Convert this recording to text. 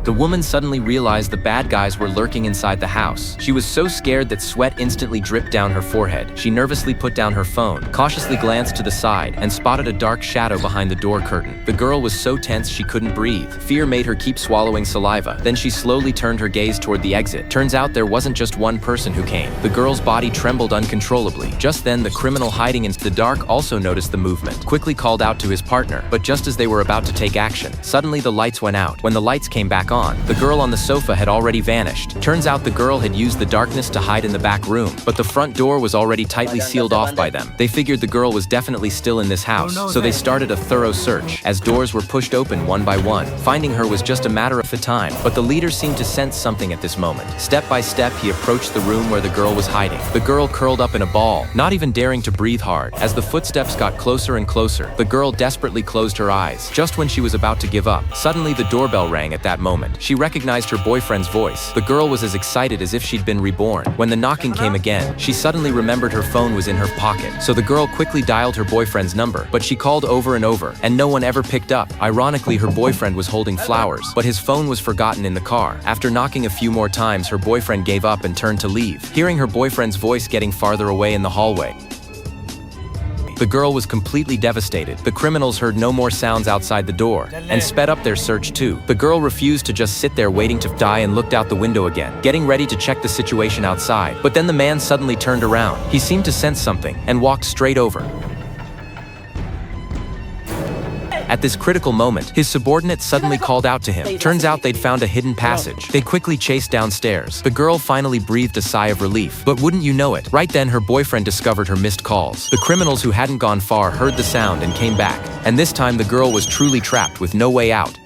The woman suddenly realized the bad guys were lurking inside the house. She was so scared that sweat instantly dripped down her forehead. She nervously put down her phone, cautiously glanced to the side, and spotted a dark shadow behind the door curtain. The girl was so tense she couldn't breathe. Fear made her keep swallowing saliva. Then she slowly turned her gaze toward the exit. Turns out there wasn't just one person who came. The girl's body trembled uncontrollably. Just then, the criminal hiding in the dark also noticed the movement, quickly called out to his partner. But just as they were about to take action, suddenly the lights went out. When the lights came back on, the girl on the sofa had already vanished. Turns out the girl had used the darkness to hide in the back room, but the front door was already tightly sealed off by them. They figured the girl was definitely still in this house, so they started a thorough search. As doors were pushed open one by one, finding her was just a matter of time. But the leader seemed to sense something at this moment. Step by step, he approached the room where the girl was hiding. The girl curled up in a ball, not even daring to breathe hard. As the footsteps got closer and closer, the girl desperately closed her eyes. Just when she was about to give up, suddenly the doorbell rang at that moment. She recognized her boyfriend's voice. The girl was as excited as if she'd been reborn. When the knocking came again, she suddenly remembered her phone was in her pocket. So the girl quickly dialed her boyfriend's number, but she called over and over, and no one ever picked up. Ironically, her boyfriend was holding flowers, but his phone was forgotten in the car. After knocking a few more times, her boyfriend gave up and turned to leave. Hearing her boyfriend's voice getting farther away in the hallway, the girl was completely devastated. The criminals heard no more sounds outside the door and sped up their search too. The girl refused to just sit there waiting to die and looked out the window again, getting ready to check the situation outside. But then the man suddenly turned around. He seemed to sense something and walked straight over. At this critical moment, his subordinate suddenly called out to him. Turns out they'd found a hidden passage. They quickly chased downstairs. The girl finally breathed a sigh of relief. But wouldn't you know it, right then her boyfriend discovered her missed calls. The criminals who hadn't gone far heard the sound and came back. And this time the girl was truly trapped with no way out.